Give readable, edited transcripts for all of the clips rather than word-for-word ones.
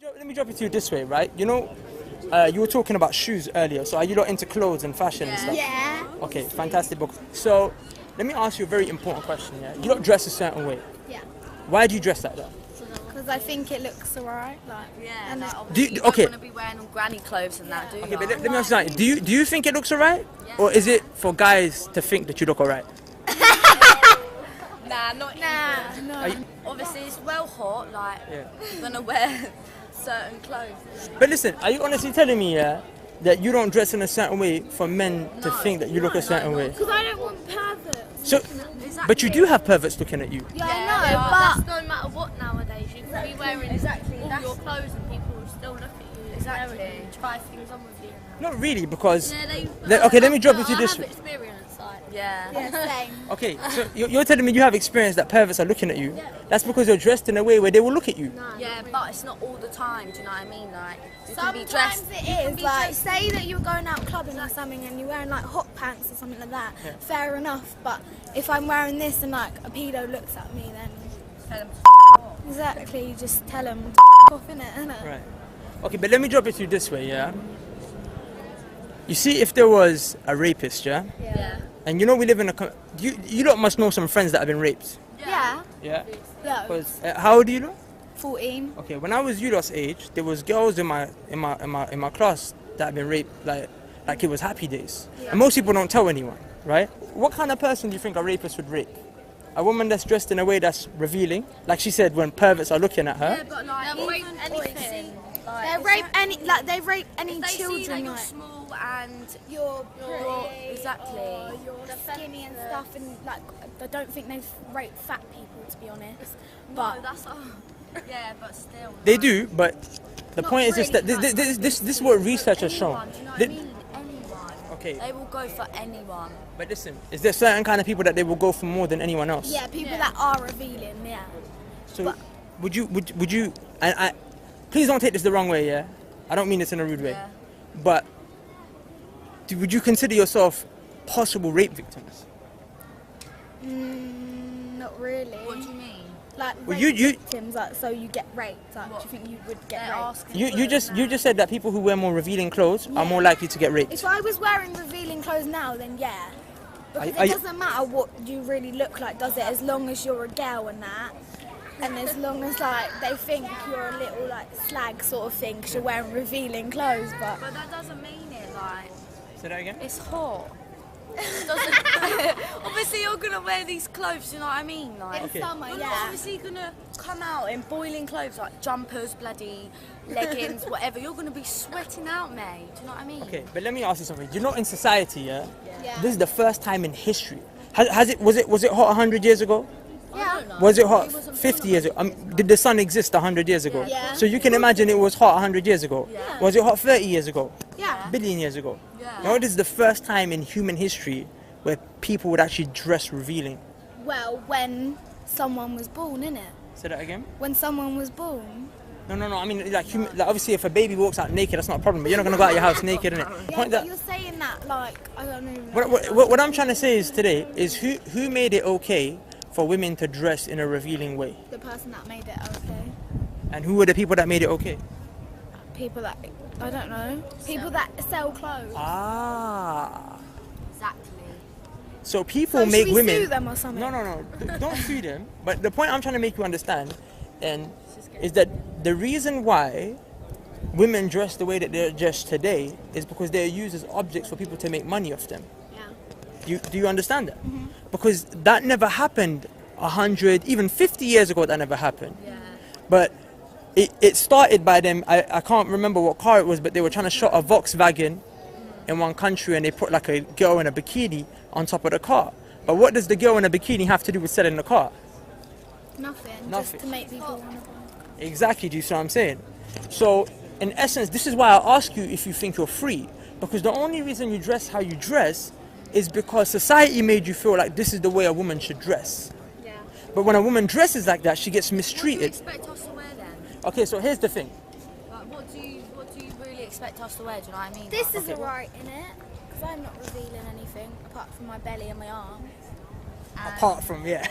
Let me drop it to you this way, right? You know, you were talking about shoes earlier, so are you not into clothes and fashion and stuff? Yeah. Okay, fantastic book. So, let me ask you a very important question, yeah? You don't dress a certain way. Yeah. Why do you dress like that? Because I think it looks alright. Like, yeah, and like, Do you- you okay. don't want to be wearing all granny clothes and that, do you? Okay, but let me ask you something. Do you think it looks alright? Or is it for guys to think that you look alright? Nah, not even. no. Obviously, it's well hot, like, Yeah. you're going to wear certain clothes. But listen, are you honestly telling me, yeah, that you don't dress in a certain way for men to think that you look a certain way? Because I don't want perverts. So, but you do have perverts looking at you. Yeah, Yeah, I know, That's but no matter what nowadays. You can be wearing all your clothes and people will still look at you. Exactly. And try things on with you. Not really, because... Yeah, okay, let me drop it to you I this have way. experience, like. Yeah. yeah, same. Okay, so you're telling me you have experience that perverts are looking at you. That's because you're dressed in a way where they will look at you. Yeah, but it's not all the time, do you know what I mean? Like, you can be dressed. Sometimes it is, like, say that you're going out clubbing or something and you're wearing like hot pants or something like that, fair enough, but if I'm wearing this and like a pedo looks at me, then Tell them exactly, you just tell them off, innit? Right. Okay, but let me drop it to you this way, yeah? You see, if there was a rapist, yeah? Yeah. And you know we live in a... You lot must know some friends that have been raped. Yeah. Yeah? No. Because, how old are you lot? 14. Okay, when I was Yudos' age, there was girls in my class that had been raped like it was happy days. And most people don't tell anyone, right? What kind of person do you think a rapist would rape? A woman that's dressed in a way that's revealing, like she said, when perverts are looking at her. Yeah, but like, They'll even rape anything. They rape any they see that children, you're like small and you're pretty, exactly. or you're skinny and stuff, and like I don't think they've raped fat people, to be honest. But no, that's all. Yeah, but still. They do, but the Not point is just that really this is what research has shown. Anyone, do you know what Thi- I mean? Anyone. Okay, They will go for anyone. but listen, is there certain kind of people that they will go for more than anyone else? yeah, people that are revealing, yeah. So would you and I please don't take this the wrong way, yeah? I don't mean this in a rude way. Yeah. But would you consider yourself possible rape victims? Not really. What do you mean? Like Well, rape you- victims, like so you get raped. Like, do you think you would get They're raped? asking You for it now. just said that people who wear more revealing clothes are more likely to get raped. If I was wearing revealing clothes now, then yeah. Because Are it you- doesn't matter what you really look like, does it? As long as you're a girl and that. And as long as like they think you're a little like slag sort of thing because you're wearing revealing clothes, but But that doesn't mean it, like, Say that again? it's hot. It doesn't, obviously you're gonna wear these clothes, you know what I mean? Like, in Okay. summer, you're not yeah. obviously gonna come out in boiling clothes like jumpers, bloody leggings, whatever. You're gonna be sweating out, mate. Do you know what I mean? Okay, but let me ask you something. You know, in society, yeah, Yeah. this is the first time in history. Was it hot 100 years ago? Yeah. Was it hot 50 years ago? Did the sun exist 100 years ago? Yeah. So you can imagine it was hot 100 years ago. Yeah. Was it hot 30 years ago? Yeah. Billion years ago? Yeah. No, this is the first time in human history where people would actually dress revealing. Well, when someone was born, innit? Say that again? When someone was born. No. I mean, like obviously, if a baby walks out naked, that's not a problem. But you're not gonna go out your house naked, innit? Yeah, Point but that. you're saying that like I don't know. What I'm trying to say is today is who made it okay for women to dress in a revealing way, The person that made it okay. and who were the people that made it okay? People that I don't know. People that sell clothes. Ah. Exactly. So people So make should we women. sue them or something? No. Don't sue them. But the point I'm trying to make you understand, and is that the reason why women dress the way that they're dressed today is because they're used as objects for people to make money off them. Yeah. Do you understand that? Because that never happened 100, even 50 years ago. That never happened. Yeah. But it started by them. I can't remember what car it was, but they were trying to shot a Volkswagen in one country, and they put like a girl in a bikini on top of the car. But what does the girl in a bikini have to do with selling the car? Nothing. Nothing. Just to make people want to buy. Exactly, do you see what I'm saying? So, in essence, this is why I ask you if you think you're free. Because the only reason you dress how you dress is because society made you feel like this is the way a woman should dress. Yeah. But when a woman dresses like that, she gets What do you mistreated. expect us to wear then? Okay, so here's the thing. Like, what do you really expect us to wear? Do you know what I mean? This Like, is alright, innit? Because I'm not revealing anything apart from my belly and my arms. Apart from, yeah.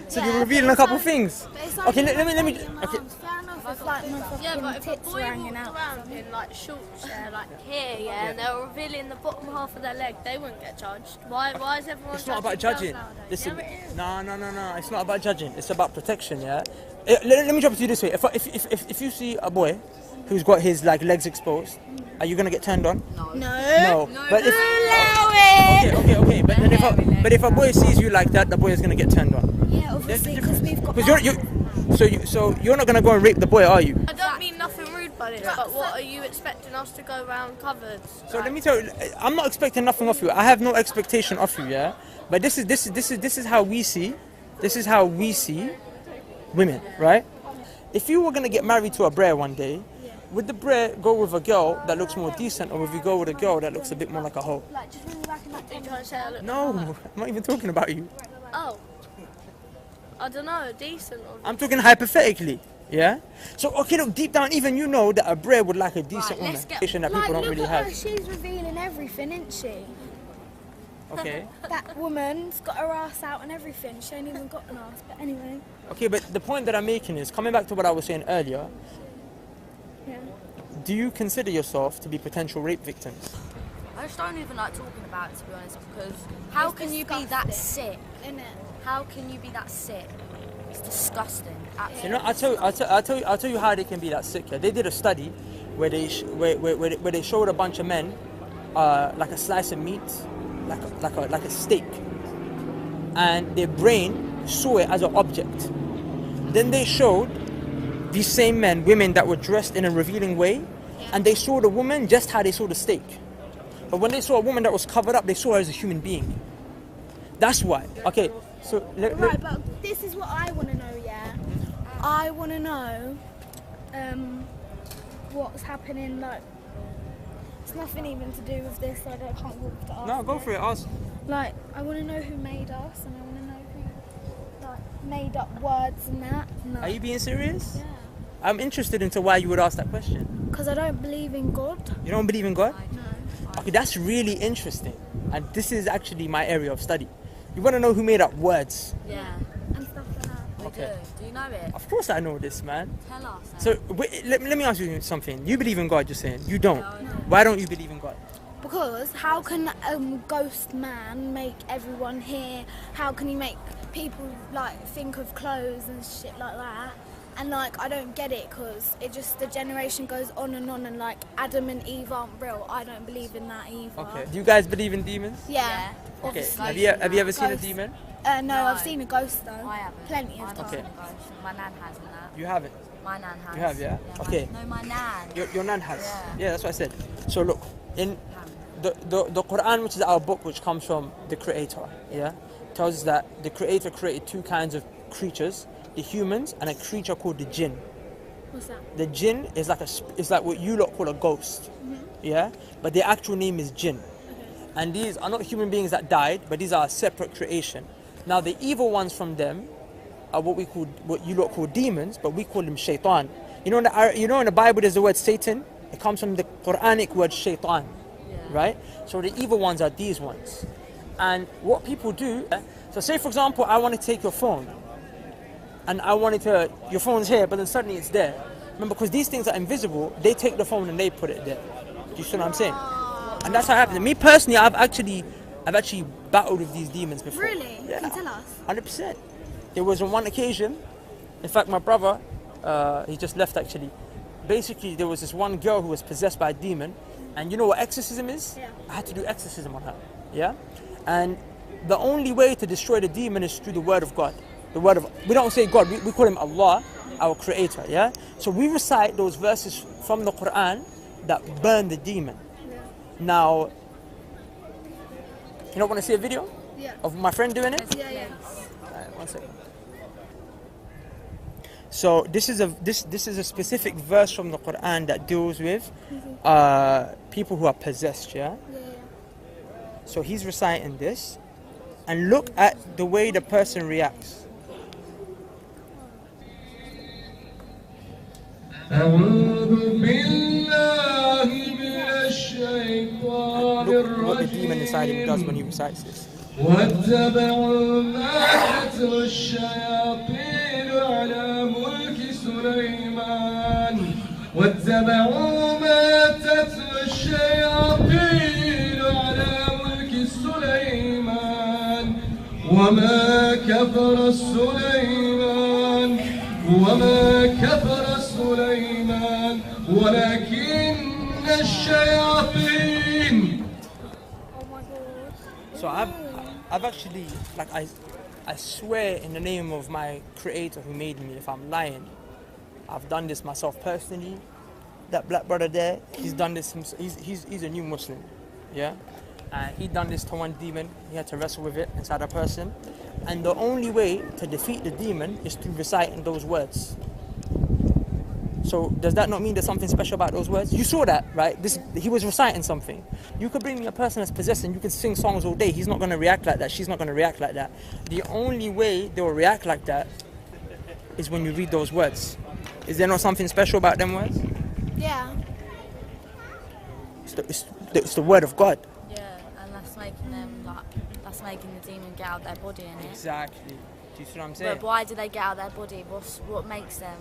So Yeah, you're but revealing a it's couple only- things. but it's Okay, only let me. my belly and my Okay, arms. Fair enough. It's like my Yeah, but fucking if a tits boy were hanging walked out. around in like shorts, like here, and they were revealing the bottom half of their leg, they wouldn't get judged. Why is everyone? It's not about judging judging. girls nowadays? Listen, Yeah, it is. no. It's not about judging. It's about protection. Yeah. Let me drop it to you this way. If you see a boy who's got his like legs exposed, are you gonna get turned on? No. No. But if Allow it. okay. But then if a boy sees you like that, the boy is gonna get turned on. Yeah, obviously, because we've got. So you're not gonna go and rape the boy, are you? I don't mean nothing rude by this, but what are you expecting us to go around covered? So let me tell you, I'm not expecting nothing of you. I have no expectation of you, yeah. But this is how we see. This is how we see women, right? If you were gonna get married to a brer one day, would the brer go with a girl that looks more decent, or would you go with a girl that looks a bit more like a hoe? Like, just really back in that Are you trying to say I look No, like I'm not even talking about you. that? Oh. I don't know, decent or... I'm talking hypothetically, yeah. So okay, look, deep down, even you know that a brer would like a decent woman. let's get- That Like, people don't look really at her, have. she's revealing everything, isn't she? Okay. That woman's got her ass out and everything. She ain't even got an ass, but anyway. Okay, but the point that I'm making is coming back to what I was saying earlier. Yeah. Do you consider yourself to be potential rape victims? I just don't even like talking about it, to be honest, because how can you be that sick? Innit? How can you be that sick? It's disgusting. Absolutely. You know, I'll tell you how they can be that sick. Yeah? They did a study where they showed a bunch of men like a slice of meat, like a steak, and their brain saw it as an object. Then they showed these same men women that were dressed in a revealing way, and they saw the woman just how they saw the steak. But when they saw a woman that was covered up, they saw her as a human being. That's why. Okay, so Right, but this is what I want to know, yeah? I want to know what's happening, like, it's nothing even to do with this, so I can't walk to ask. no, go for it. Ask. Like, I want to know who made us, and I want to know who, like, made up words and that. No. Are you being serious? Yeah. I'm interested into why you would ask that question. Because I don't believe in God. You don't believe in God? No. Okay, that's really interesting. And this is actually my area of study. You want to know who made up words? Yeah, And stuff like that. we Okay. do. Do you know it? Of course I know this, man. Tell us. So wait, let me ask you something. You believe in God, you're saying. You don't. Why don't you believe in God? Because how can ghost man make everyone here? How can he make people like think of clothes and shit like that? And like I don't get it because it just the generation goes on and like Adam and Eve aren't real. I don't believe in that either. Okay. Do you guys believe in demons? Yeah. Okay. obviously. Have you ever seen a Ghost. demon? No, I've seen a ghost though. I haven't. Plenty of I've times. Okay. seen a ghost. My nan has and that. You haven't. My nan has. You have, yeah? Okay. My nan. Your nan has. Yeah. That's what I said. So look, in the Quran, which is our book, which comes from the Creator, yeah, tells us that the Creator created two kinds of creatures: the humans and a creature called the jinn. What's that? The jinn is like what you lot call a ghost, yeah, but their actual name is jinn. And these are not human beings that died, but these are a separate creation. Now the evil ones from them are what you lot call demons, but we call them shaitan. You know in the Bible there's the word Satan. It comes from the Quranic word shaitan, right? So the evil ones are these ones. And what people do, so say for example, I want to take your phone, and your phone's here, but then suddenly it's there. Remember, because these things are invisible, they take the phone and they put it there. Do you see what I'm saying? And that's how it happens. Me personally, I've actually battled with these demons before. Really? Yeah. Can you tell us? 100%. There was on one occasion, in fact, my brother, he just left actually. Basically, there was this one girl who was possessed by a demon, and you know what exorcism is? Yeah. I had to do exorcism on her, yeah? And the only way to destroy the demon is through the word of God. We don't say God, we call him Allah, our creator, yeah? So we recite those verses from the Quran that burn the demon. Yeah. Now, you don't want to see a video Yeah. of my friend doing it? Yeah. Alright, 1 second. So this is a specific verse from the Quran that deals with people who are possessed, yeah? So he's reciting this, and look at the way the person reacts. Look what the demon inside him does when he recites this. واتبعوا ما تتلو الشياطين على ملك سليمان واتبعوا ما تتلو الشياطين على ملك سليمان وما كفر سليمان ولكن الشياطين. So I've actually, like, I swear in the name of my creator who made me, if I'm lying, I've done this myself personally. That black brother there, he's done this himself. He's a new Muslim, yeah? And he done this to one demon. He had to wrestle with it inside a person. And the only way to defeat the demon is through reciting those words. So does that not mean there's something special about those words? You saw that, right? He was reciting something. You could bring me a person that's possessed and you can sing songs all day. He's not going to react like that. She's not going to react like that. The only way they will react like that is when you read those words. Is there not something special about them words? Yeah. It's the word of God. Yeah, and that's making them that's making the demon get out of their body, innit? Exactly. Do you see what I'm saying? But why do they get out of their body? What makes them?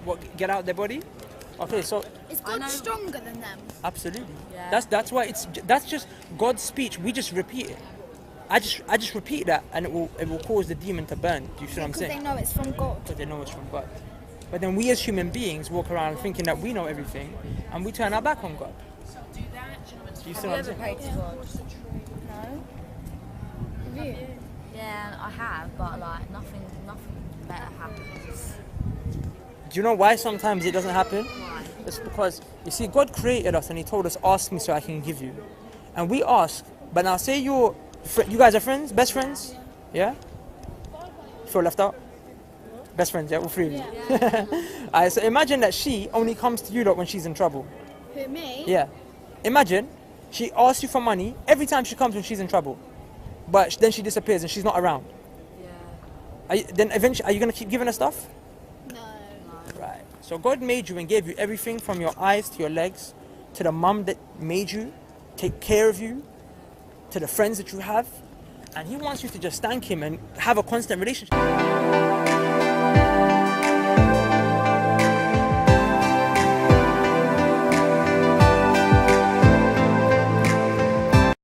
What, get out their body? Okay, so Is God stronger than them? absolutely. Yeah. That's why that's just God's speech. We just repeat it. I just repeat that, and it will cause the demon to burn. Do you see what I'm saying? Because they know it's from God. Because they know it's from God. But then we as human beings walk around thinking that we know everything, and we turn our back on God. Do you see what I'm saying? Prayed to God? No. Have you? Yeah, I have, but like nothing better happens. Do you know why sometimes it doesn't happen? Why? It's because, you see, God created us and He told us, ask me so I can give you. And we ask, but now say you guys are friends, best friends? Yeah? Feel left out? Best friends, yeah? All three of you. Yeah. Alright, so imagine that she only comes to you lot when she's in trouble. Who, me? Yeah. Imagine she asks you for money every time she comes when she's in trouble. But then she disappears and she's not around. Yeah. Then eventually, are you going to keep giving her stuff? No. Right. So God made you and gave you everything from your eyes to your legs, to the mum that made you, take care of you, to the friends that you have. And He wants you to just thank Him and have a constant relationship.